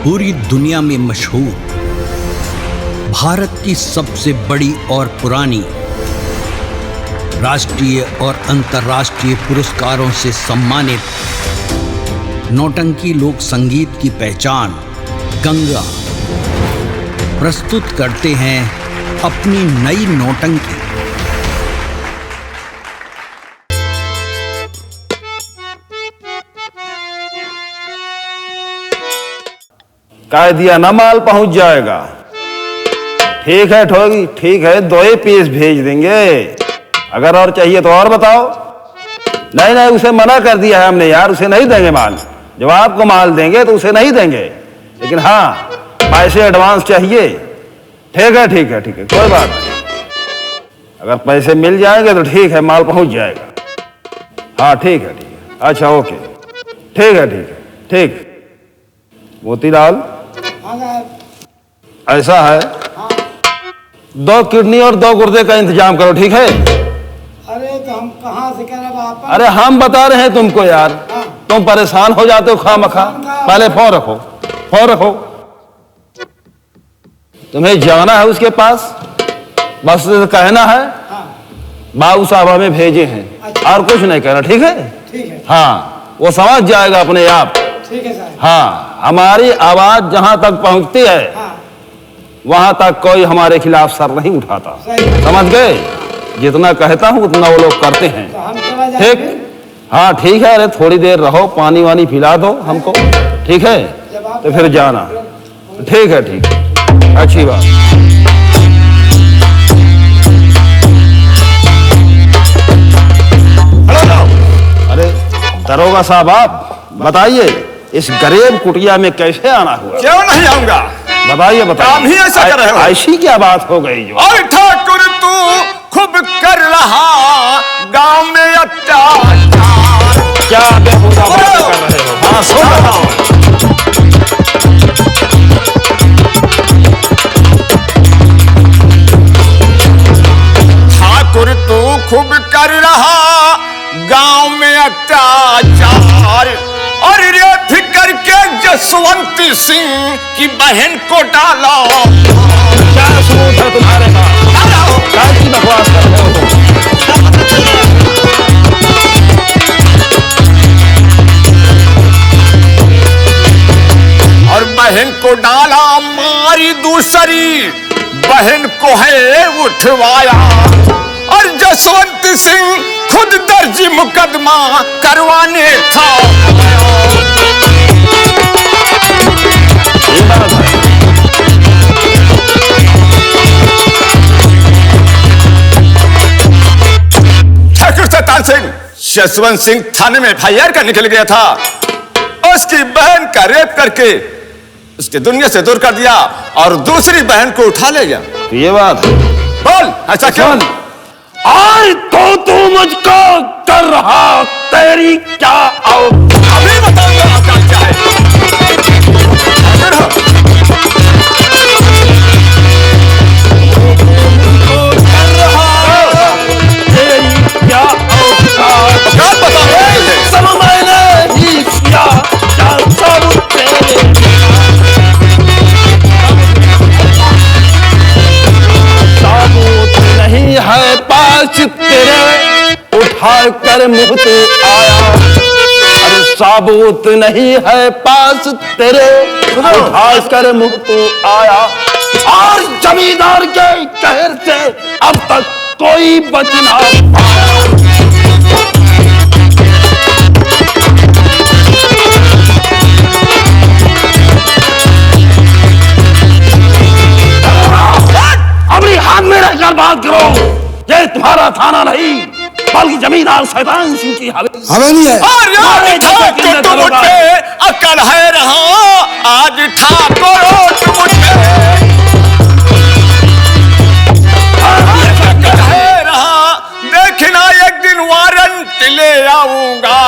पूरी दुनिया में मशहूर, भारत की सबसे बड़ी और पुरानी, राष्ट्रीय और अंतर्राष्ट्रीय पुरस्कारों से सम्मानित नौटंकी लोक संगीत की पहचान गंगा प्रस्तुत करते हैं अपनी नई नौटंकी। कह दिया ना माल पहुंच जाएगा। ठीक है ठोगी, ठीक है, 2 ही पीस भेज देंगे। अगर और चाहिए तो और बताओ। नहीं, उसे मना कर दिया है हमने यार, उसे नहीं देंगे माल। जब आपको माल देंगे तो उसे नहीं देंगे, लेकिन हाँ पैसे एडवांस चाहिए। ठीक है, कोई बात नहीं। अगर पैसे मिल जाएंगे तो ठीक है, माल पहुंच जाएगा। हाँ ठीक है। अच्छा ओके, ठीक है। मोतीलाल, ऐसा है, 2 किडनी और 2 गुर्दे का इंतजाम करो, ठीक है? अरे तो हम कहाँ से करें बापा? अरे हम बता रहे हैं तुमको यार, तुम परेशान हो जाते हो खामखा। पहले फोन रखो। तुम्हें जाना है उसके पास, बस कहना है बाबू साहब हमें भेजे हैं। अच्छा। और कुछ नहीं कहना, ठीक है? ठीक है। हाँ, वो समझ जाएगा अपने आप। ठीक है साहब। हाँ, हमारी आवाज जहां तक पहुंचती है, हाँ। वहां तक कोई हमारे खिलाफ सर नहीं उठाता। समझ गए? जितना कहता हूं उतना वो लोग करते हैं। तो हम चला जाएंगे? ठीक? हाँ ठीक है। अरे थोड़ी देर रहो, पानी वानी पिला दो हमको, ठीक है? तो फिर जाना। ठीक है, अच्छी बात। अरे दरोगा साहब, आप बताइए इस गरीब कुटिया में कैसे आना हुआ? क्यों नहीं आऊंगा? बताइए। काम ही ऐसा कर रहे हो। ऐसी क्या बात हो गई जो? और ठाकुर तू खूब कर रहा गांव में अत्याचार। क्या बेहुदा बातें कर रहे हो? हाँ सुन रहा हूं। ठाकुर तू खूब कर रहा गांव में अत्याचार, और रेप करके जसवंत सिंह की बहन को डाला। क्या सबूत है तुम्हारे पास? क्या की बकवास कर रहे हो? और बहन को डाला मारी, दूसरी बहन को है उठवाया। और जसवंत सिंह खुद दर्ज मुकदमा करवाने था। ये बात है। ठाकुर सत्तान सिंह जसवंत सिंह थाने में FIR करने के लिए गया था। उसकी बहन का रेप करके उसके दुनिया से दूर कर दिया और दूसरी बहन को उठा ले गया। तो ये बात है। बोल ऐसा क्यों? आज तो तू मुझको कर रहा, तेरी क्या अभी बताऊंगा आपका क्या है। तेरे उठा कर मुंह तू आया। अरे साबूत नहीं है पास तेरे, उठा कर मुंह तू आया। और जमींदार के कहर से अब तक कोई बच ना पाया। अपनी हाथ में रहकर बात करो। ये तुम्हारा थाना नहीं, बल्कि जमींदार शैतान सिंह की हवेली है। और अकल है रहा, आज ठाकुर तुम है रहा। देखना एक दिन वारंट ले आऊंगा,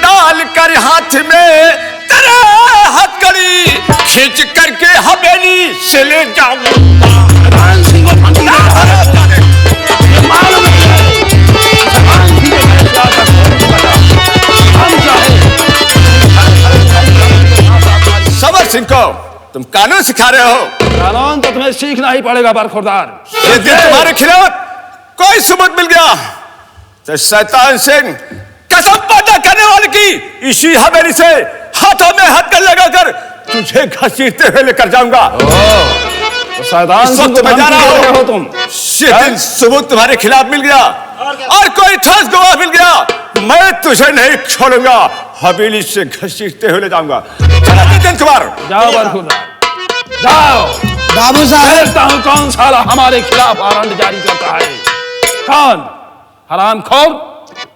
डाल कर हाथ में तेरे हथकड़ी, खींच करके हवेली से ले जाऊंगा। सिंह को तुम कानून सिखा रहे हो? कानून तो तुम्हें सीखना ही पड़ेगा बरखुरदार। यदि तुम्हारे खिलाफ कोई सबूत मिल गया तो शैतान सिंह कसम पैदा करने वाले की इसी हवेली से हाथों में हथकड़ी लगाकर तुझे घसीटते हुए लेकर जाऊंगा। तो शैतान इस सिंह वक्त को मैं जा धमकी रहा दे रहे हूं। हो तुम। जिस दिन सबूत तुम्हारे खिलाफ मिल गया और कोई ठोस गवाह मिल गया, मैं तुझे नहीं छोड़ूंगा, हवेली से घसीटते हुए ले जाऊंगा। चला नितिन कुमार, जाओ बरखुरदार, जाओ। बाबू साहब देखता हूं कौन साला हमारे खिलाफ वारंट जारी करता है। कौन हरामखोर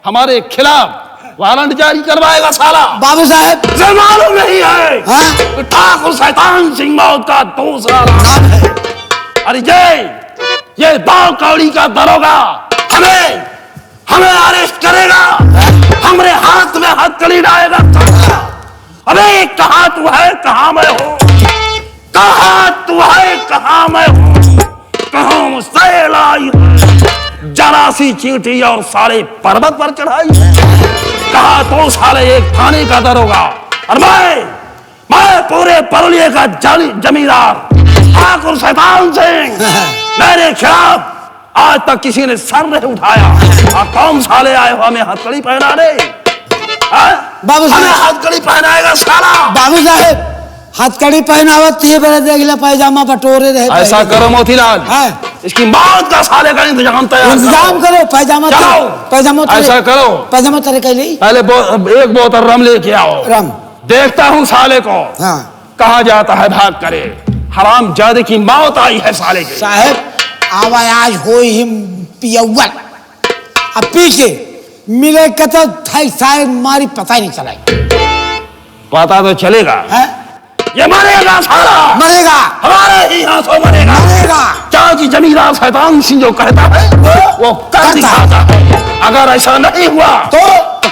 हमारे खिलाफ वारंट जारी करवाएगा साला? बाबू साहब मुझे मालूम नहीं है। हाँ? ठाकुर शैतान सिंह मौत का दूसरा नाम है। अरे ये दाव कौड़ी का दरोगा हमें अरेस्ट करेगा, हमारे हाथ में हथकड़ी डालेगा। अबे कहाँ तू है, कहाँ मैं हूँ? कहाँ तू है, कहाँ मैं हूँ? कहाँ से लाई जरा सी चींटी और सारे पर्वत पर चढ़ाई है। कहा तो साले एक थाने का दरोगा और मैं पूरे परलिये का जमींदार ठाकुर शैतान सिंह। मेरे खिलाफ आज तक किसी ने सर नहीं उठाया और कौन साले आए हो हमें हथकड़ी पहनाने? बाबू साहब। हमें हथकड़ी पहनाएगा साला? बाबू साहब हथकड़ी पहनावत ये बेरे देखला पैजामा बटोरे रहे। ऐसा करो मोतीलाल, हाँ। इसकी मौत का साले का इंतजाम तैयार इंतजाम करो। पैजामा जाओ। पैजामा ऐसा करो, पैजामा तेरे के लिए पहले एक बोतल रम लेके आओ। रम। देखता हूँ साले को हाँ कहा जाता है भाग करे। हराम जादे की मौत आई है साले की। साहब आवाज हो ही पियौवल अब पी के मिले कतो शायद मारी पता ही नहीं चला। पता तो चलेगा। है? ये मरेगा साला, मरेगा, हमारे ही हाथों मरेगा। मरेगा। क्योंकि जमींदार शैतान सिंह जो कहता है वो कर दिखाता है। अगर ऐसा नहीं हुआ तो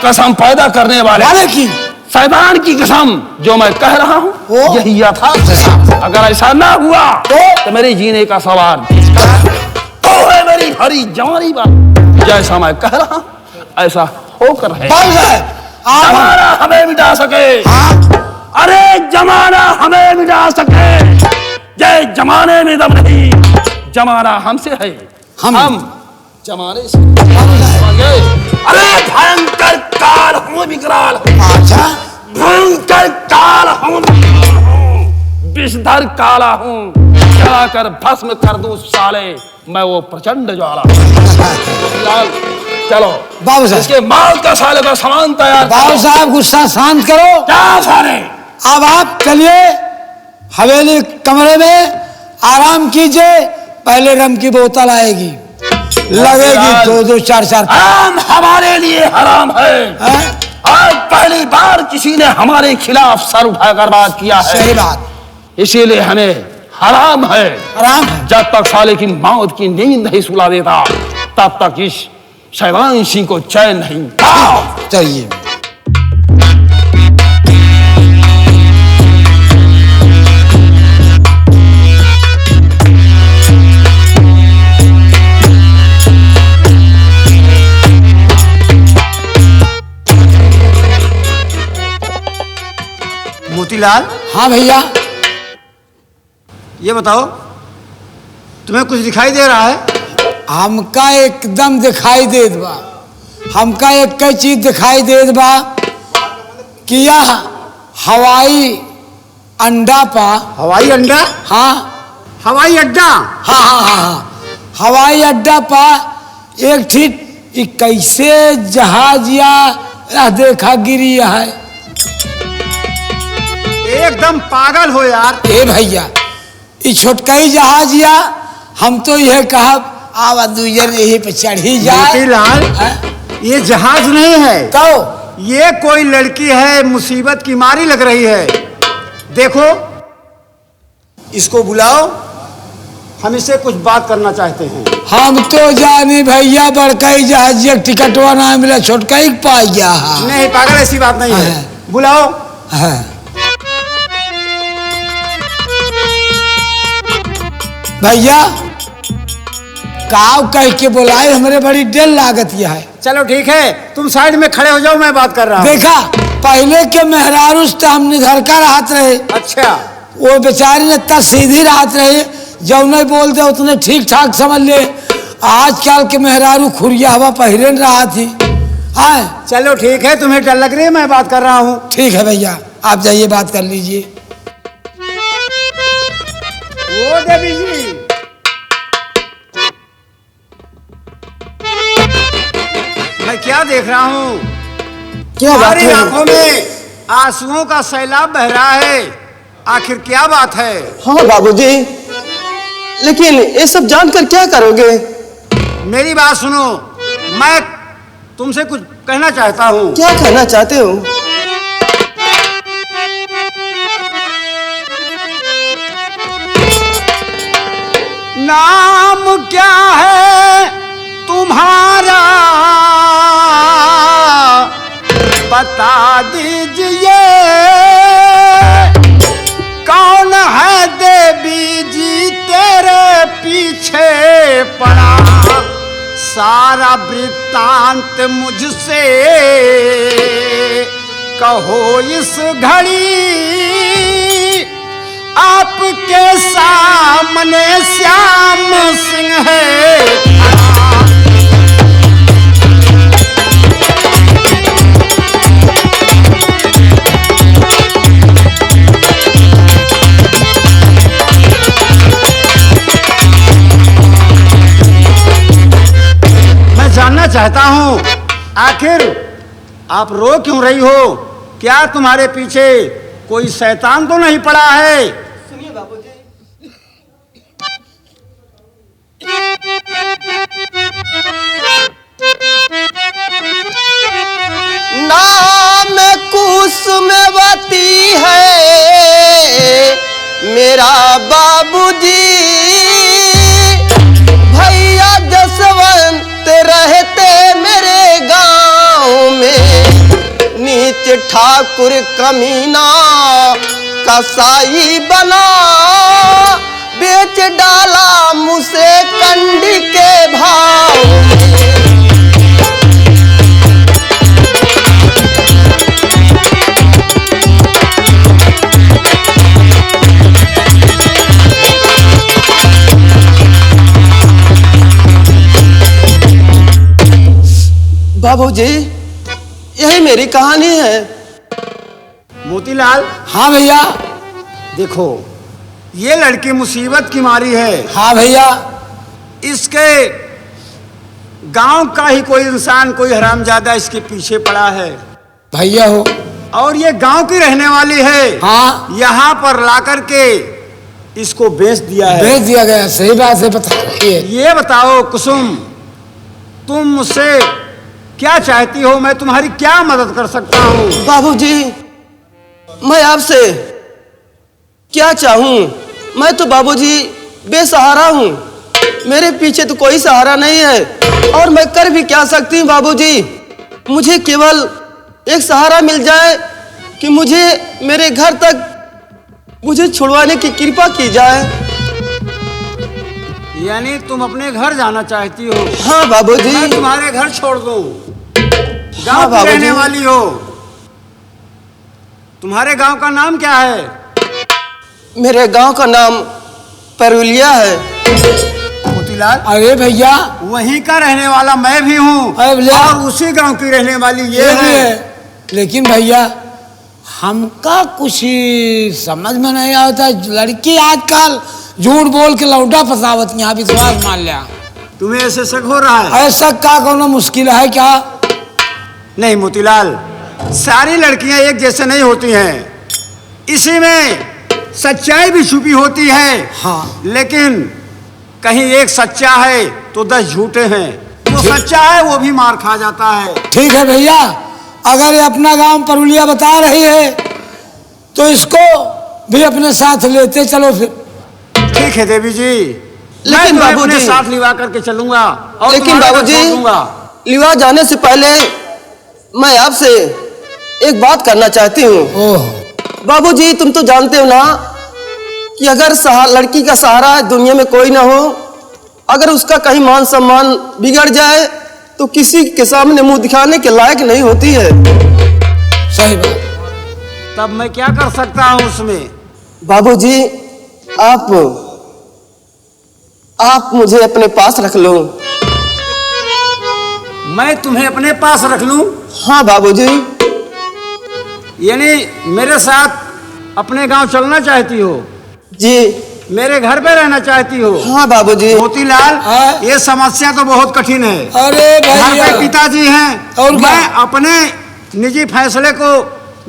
कसम पैदा करने वाले की शैतान की कसम जो मैं कह रहा हूँ यही यथार्थ है। अगर ऐसा ना हुआ तो मेरे जीने का सवाल तो है मेरी हरी जवानी बात। जैसा मैं कह रहा हूँ ऐसा होकर है। जमाना हमें मिटा सके। अरे जमाना हमें मिटा सके। ये जमाने में दम नहीं, जमाना हमसे है। हम जमाने से। अरे भयंकर काल हूँ विकराल। अच्छा भयंकर काल हूँ, विषधर काला हूँ। जलाकर भस्म कर दूं साले मैं वो प्रचंड ज्वाला। चलो बाबू साहब इसके मौत का साले का सामान तैयार। बाबू साहब गुस्सा शांत करो। क्या साले? अब आप चलिए हवेली कमरे में आराम कीजिए। पहले रम की बोतल आएगी, लगेगी दो चार हराम हमारे लिए हराम है। आज पहली बार किसी ने हमारे खिलाफ सर उठाकर बात किया है। सही बात, इसीलिए हमें हराम है। आराम है। जब तक साले की मौत की नींद नहीं सुला देता तब तक इस शैतान सिंह को चैन नहीं। चलिए मोतीलाल। हाँ भैया ये बताओ तुम्हें कुछ दिखाई दे रहा है? हमका एकदम दिखाई देत बा। हमका एक कई चीज दिखाई देत बा कि यह हवाई अंडा पा। हवाई अंडा? हाँ हवाई अड्डा? हाँ हाँ हाँ हाँ हवाई अड्डा पा एक ठीक कैसे जहाज या देखा गिरी है। एकदम पागल हो यार। ए भैया ये छोटकई जहाज या हम तो यह कहा आवा दूजन यही पे चढ़ी जाए। मोतीलाल ये जहाज नहीं है तो ये कोई लड़की है, मुसीबत की मारी लग रही है। देखो इसको बुलाओ, हम इससे कुछ बात करना चाहते हैं। हम तो जाने भैया बड़कई जहाज टिकटवा ना मिला छोटकई पा गया। नहीं पागल ऐसी बात नहीं है, बुलाओ। हाँ। भैया काव कह के बुलाए, हमारे बड़ी डेल लागत यह है। चलो ठीक है तुम साइड में खड़े हो जाओ, मैं बात कर रहा हूँ। देखा पहले के मेहरारूस तो हमने घर का राहत रहे। अच्छा वो बेचारी ने इतना सीधी रात रही, जब नहीं बोलते उतने ठीक ठाक समझ ले। आजकल के मेहरारू खुरिया हवा पहिरन रहा थी। हाँ चलो ठीक है, तुम्हें डर लग रही है, मैं बात कर रहा हूँ। ठीक है भैया, आप जाइए बात कर लीजिए। वो देवी जी, मैं क्या देख रहा हूँ? तुम्हारी आंखों में आंसुओं का सैलाब बह रहा है, आखिर क्या बात है? हाँ बाबूजी, लेकिन ये सब जानकर क्या करोगे? मेरी बात सुनो, मैं तुमसे कुछ कहना चाहता हूँ। क्या कहना चाहते हो? नाम क्या है तुम्हारा, बता दीजिए। कौन है देवी जी तेरे पीछे पड़ा, सारा वृत्तांत मुझसे कहो इस घड़ी। आपके सामने श्याम सिंह है। मैं जानना चाहता हूं, आखिर आप रो क्यों रही हो? क्या तुम्हारे पीछे कोई शैतान तो नहीं पड़ा है? सुनिए बाबूजी। नाम कुसुमवती है मेरा बाबूजी, भैया जसवंत रहते मेरे गांव में, नीच ठाकुर कमीना कसाई बना, बेच डाला मुझसे कंडी के भाव में। बाबूजी, यही मेरी कहानी है। मोतीलाल, हाँ भैया। देखो, ये लड़की मुसीबत की मारी है। हाँ भैया। इसके गांव का ही कोई इंसान, कोई हरामजादा इसके पीछे पड़ा है भैया हो। और ये गांव की रहने वाली है। हाँ, यहाँ पर ला करके इसको बेच दिया है। भेज दिया गया। सही बात है, बता रही है। ये बताओ कुसुम, तुम मुझसे क्या चाहती हो? मैं तुम्हारी क्या मदद कर सकता हूँ? बाबूजी, मैं आपसे क्या चाहूं? मैं तो बाबूजी बेसहारा हूं, मेरे पीछे तो कोई सहारा नहीं है, और मैं कर भी क्या सकती हूं बाबूजी? मुझे केवल एक सहारा मिल जाए कि मुझे मेरे घर तक मुझे छुड़वाने की कृपा की जाए। यानी तुम अपने घर जाना चाहती हो? हाँ बाबूजी। मैं तुम्हारे घर छोड़ दूं? हाँ गांव की बाबूजी। रहने वाली हो? तुम्हारे गांव का नाम क्या है? मेरे गांव का नाम परुलिया है। मोतीलाल, अरे भैया, वहीं का रहने वाला मैं भी हूँ, अरे भैया। और उसी गांव की रहने वाली ये भी है। लेकिन भैया, हमका कुछ ही समझ में नहीं आता। लड़की आजकल झूठ बोल के लौटा फसावत, यहाँ विश्वास मान लिया। तुम्हें ऐसे शक हो रहा है? ऐसा का कोनो मुश्किल है क्या? नहीं मोतीलाल, सारी लड़कियां एक जैसे नहीं होती हैं, इसी में सच्चाई भी छुपी होती है। हाँ। लेकिन कहीं एक सच्चा है तो 10 झूठे हैं। जो सच्चा है वो भी मार खा जाता है। ठीक है भैया, अगर ये अपना गांव परुलिया बता रही है तो इसको भी अपने साथ लेते चलो फिर। ठीक है देवी जी, मैं लेकिन तुम्हें बाबूजी, अपने साथ लिवा करके चलूंगा और लेकिन तुम्हारे घर बाबूजी, छोड़ दूंगा। लिवा जाने से पहले मैं आपसे एक बात करना चाहती हूँ। ओह, बाबूजी, तुम तो जानते हो ना कि अगर लड़की का सहारा दुनिया में कोई ना हो, अगर उसका कहीं मान सम्मान बिगड़ जाए तो किसी के सामने मुंह दिखाने के लायक नहीं होती है। सही बात। तब मैं क्या कर सकता हूँ उसमें? बाबूजी, आप मुझे अपने पास रख लो। मैं तुम्हें अपने पास रख लूं? हाँ बाबूजी। यानी मेरे साथ अपने गांव चलना चाहती हो? जी। मेरे घर पे रहना चाहती हो? हाँ बाबूजी। मोतीलाल, हाँ? ये समस्या तो बहुत कठिन है। अरे घर भैया, पे पिताजी हैं और क्या? मैं अपने निजी फैसले को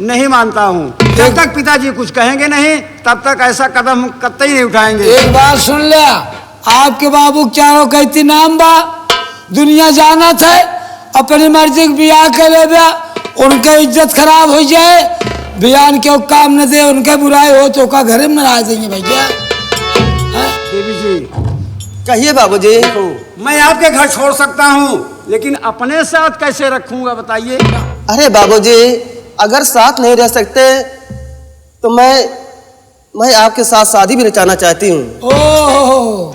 नहीं मानता हूँ। जब तक पिताजी कुछ कहेंगे नहीं तब तक ऐसा कदम कतई नहीं उठाएंगे। एक बात सुन ले, आपके बाबू चारों कहती नाम बा, दुनिया जाना था, अपनी मर्जी के ब्याह कर ले बा, उनके इज्जत खराब हो जाए, बयान के काम न दे, उनके बुराई हो तो का घर में नाराज देंगे भैया। देवी जी, कहिए बाबूजी। मैं आपके घर छोड़ सकता हूँ, लेकिन अपने साथ कैसे रखूंगा बताइए? अरे बाबूजी, अगर साथ नहीं रह सकते तो मैं आपके साथ शादी भी रचाना चाहती हूँ। ओह,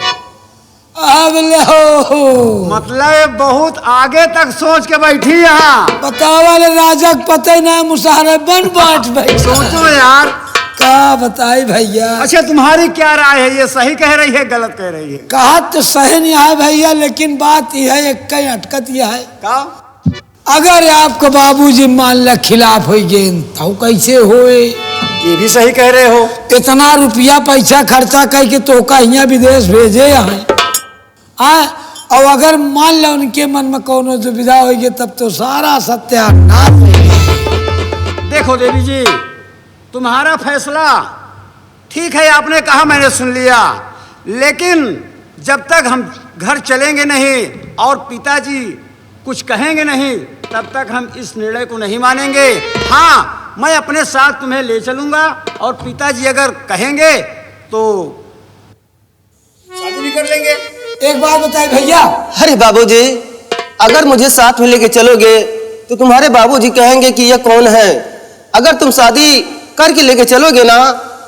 अब ले हो, मतलब बहुत आगे तक सोच के बैठी यहाँ। बतावा ले राजक पते ना मुसारे बन बाट भाई। सोचो यार। का बताई भैया? अच्छा, तुम्हारी क्या राय है? ये सही कह रही है गलत कह रही है? कहा तो सही नहीं है भैया, लेकिन बात यह है, एक कई अटकत यह है, का अगर आपके बाबूजी मान ले खिलाफ हो गए तो कैसे होए? ये भी सही कह रहे हो। इतना रुपया पैसा खर्चा करके तो का यहाँ विदेश भेजे यहाँ, और अगर मान लो उनके मन में कोनो दुविधा होगी तब तो सारा सत्यानाश हो गया। देखो देवी जी, तुम्हारा फैसला ठीक है, आपने कहा मैंने सुन लिया, लेकिन जब तक हम घर चलेंगे नहीं और पिताजी कुछ कहेंगे नहीं तब तक हम इस निर्णय को नहीं मानेंगे। हाँ, मैं अपने साथ तुम्हें ले चलूंगा और पिताजी अगर कहेंगे तो शादी भी कर लेंगे। एक बात बताए भैया, अरे बाबूजी, अगर मुझे साथ में लेके चलोगे तो तुम्हारे बाबूजी कहेंगे कि ये कौन है। अगर तुम शादी करके लेके चलोगे ना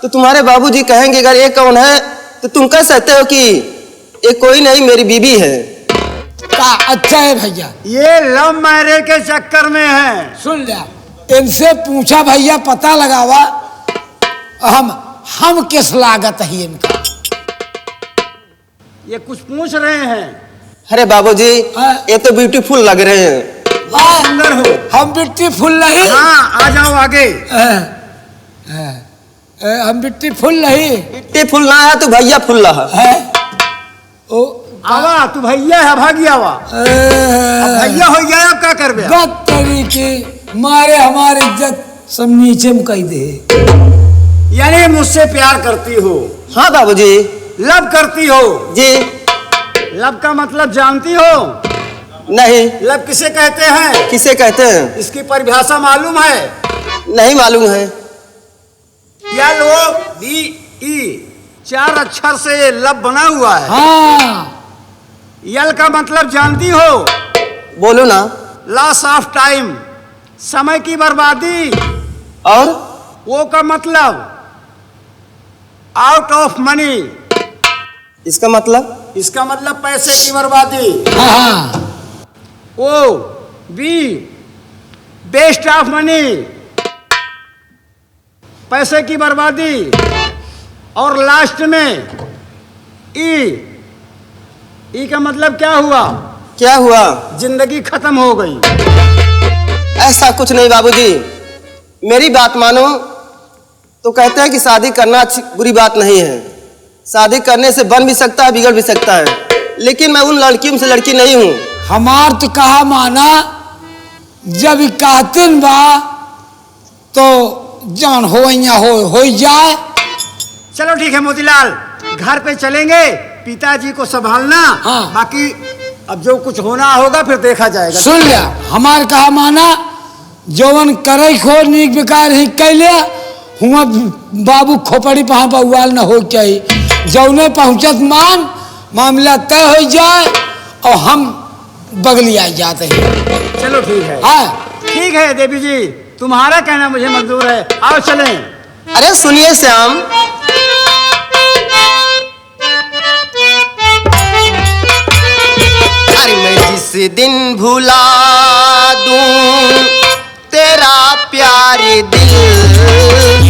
तो तुम्हारे बाबूजी कहेंगे अगर ये कौन है तो तुम कह सकते हो कि ये कोई नहीं, मेरी बीबी है। का अच्छा है भैया, ये लव मैरिज के चक्कर में है। सुन लिया, इनसे पूछा भैया, पता लगावा हम किस लागत है इनका। ये कुछ पूछ रहे हैं। अरे बाबूजी, हाँ। ये तो ब्यूटीफुल लग रहे हैं। सुंदर हो। हम ब्यूटीफुल नहीं, हाँ, आ जाओ आगे। हम ब्यूटीफुल नहीं ब्यूटीफुल ना है तो भैया फुल रहा है। ओ आवा, तू भैया है, भागी आवा। अब भैया हो गया, अब क्या कर बे? बदतरी के मारे हमारी इज्जत सब नीचे में कही दे। यानी मुझसे प्यार करती हो? हाँ बाबूजी। लव करती हो? जी। लव का मतलब जानती हो? नहीं। लव किसे कहते हैं? किसे कहते हैं? इसकी परिभाषा मालूम है? नहीं मालूम है। LOVE 4 अक्षर से लव बना हुआ है। हाँ, यल का मतलब जानती हो? बोलो ना। लॉस ऑफ टाइम, समय की बर्बादी। और वो का मतलब आउट ऑफ मनी, इसका मतलब? इसका मतलब पैसे की बर्बादी। हाँ, oh be waste of money, पैसे की बर्बादी। और लास्ट में ई का मतलब क्या हुआ? क्या हुआ? जिंदगी खत्म हो गई। ऐसा कुछ नहीं बाबूजी, मेरी बात मानो तो कहते हैं कि शादी करना अच्छी बुरी बात नहीं है। शादी करने से बन भी सकता है, बिगड़ भी सकता है, लेकिन मैं उन लड़कियों से लड़की नहीं हूँ। हमार तो कहा माना, जब कहतिन बा तो जान हो या हो जाए। चलो ठीक है मोतीलाल, घर पे चलेंगे, पिताजी को संभालना। हाँ। बाकी अब जो कुछ होना होगा फिर देखा जाएगा। सुन लिया, हमार कहा माना, जौवन करे खो नीक बेकार ही कैले हुआ बाबू खोपड़ी पहा बउआल न हो चाहिए। जौने पहुंचत मान मामला तय हो जाए और हम बगली आ जाते हैं। चलो ठीक है। हाँ, ठीक है देवी जी, तुम्हारा कहना मुझे मंजूर है, आओ चलें। अरे सुनिए श्याम, अरे मैं जिस दिन भुला दूं तेरा प्यार दिल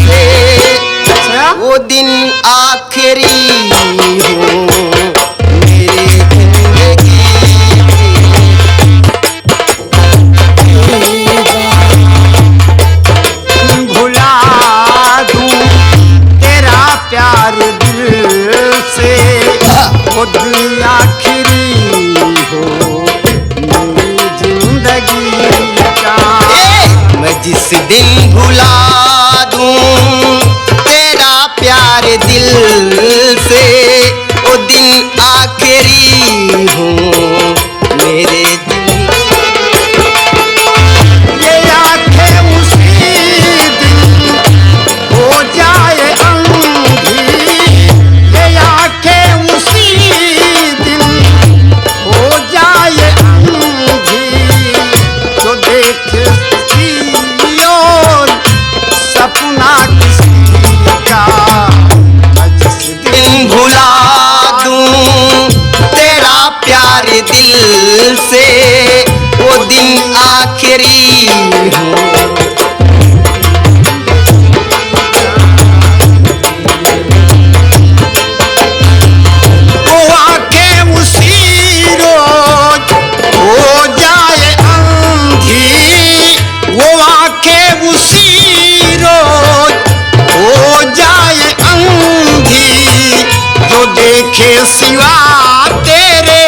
से, क्या? वो दिन आखिरी हो मेरी जिंदगी भुला दूं तेरा प्यार दिल से, वो दिन आखिरी हो मेरी जिंदगी का। मैं जिस दिन भुला दूं तेरा प्यार दिल से, वो दिन आखिरी हो मेरे ये आंखें उसी दिन हो जाए अंधी, ये आंखें उसी दिन हो जाए अंधी, जो देखे और सपना किसी का। जिस दिन भुला दूं तेरा प्यार दिल से, वो दिन आखिरी हो। वो आंखें उसी रोज हो जाए अंधी, वो आंखें उसी रोज हो जाए अंधी, जो देखे सिवा तेरे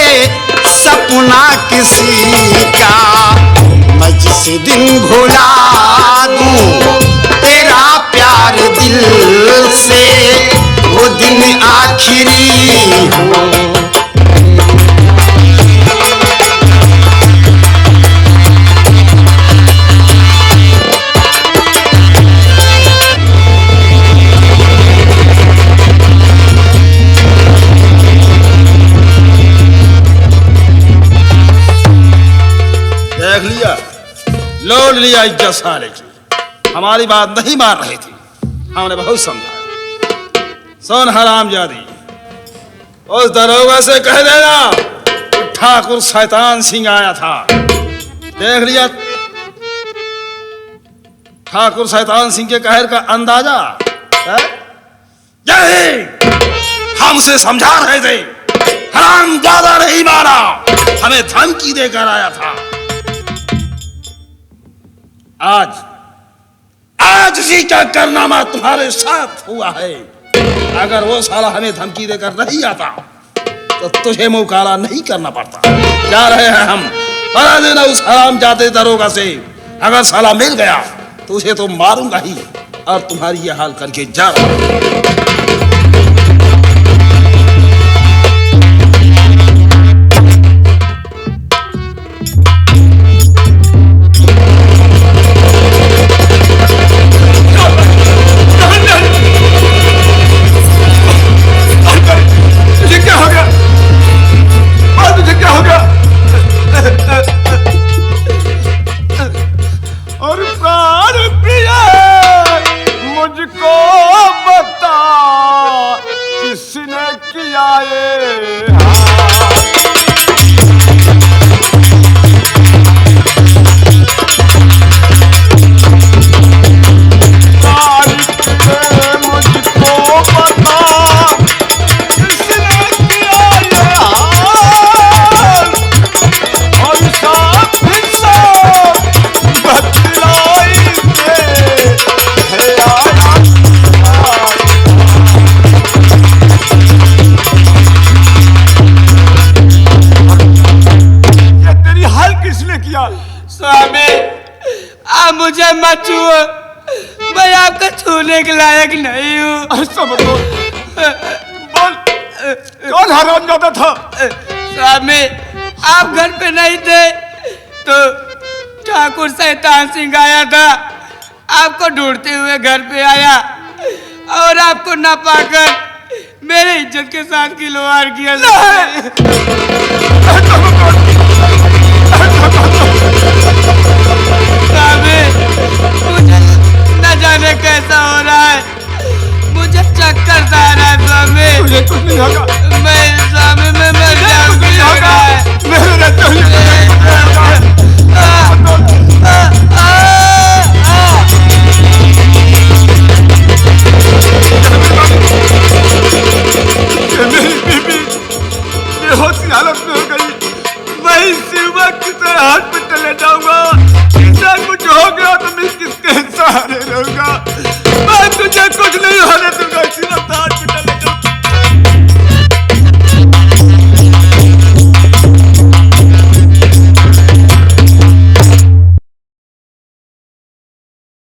सपना किसी का। मैं जिस दिन भुला दूं तेरा प्यार दिल से, वो दिन आखिरी हो। देख लिया, लौट लिया इज्जत साले की। हमारी बात नहीं मान रही थी, हमने बहुत समझाया। सुन हरामजादी, उस दरोगा से कह देना ठाकुर शैतान सिंह आया था। देख लिया ठाकुर शैतान सिंह के कहर का अंदाजा है? यही हमसे समझा रहे थे, हराम ज्यादा नहीं मारा, हमें धमकी देकर आया था। आज उसी का कारनामा तुम्हारे साथ हुआ है। अगर वो साला हमें धमकी देकर नहीं आता तो तुझे मुंह काला नहीं करना पड़ता। जा रहे हैं हम, बता देना उस हराम जाते दरोगा से, अगर साला मिल गया तो उसे तो मारूंगा ही, और तुम्हारी ये हाल करके जा रहा हूं। और प्राण प्रिय मुझको बता, किसने किया ये प्राण प्रिय मुझको बता, किसने किया ये हाल। और साथ ही साथ बतलाई दे है आया। ये तेरी हाल किसने किया? स्वामी आप मुझे मत छुओ, मैं आपको छूने के लायक नहीं हूँ। ऐसा बोल, कौन हरामजादा था? स्वामी आप घर पे नहीं थे तो ठाकुर शैतान सिंह आया था, आपको ढूंढते हुए घर पे आया और आपको ना पाकर मेरे इज्जत के साथ खिलवाड़ किया। स्वामी मुझे न जाने कैसा हो रहा है, मुझे चक्कर आ रहा है स्वामी। मुझे कुछ नहीं होगा, मैं स्वामी में मर जाऊंगी। मेरे रहते हुए मैं किसे हॉस्पिटल ले जाऊंगा? ऐसा कुछ हो गया तो मैं किसके सहारे रहूंगा?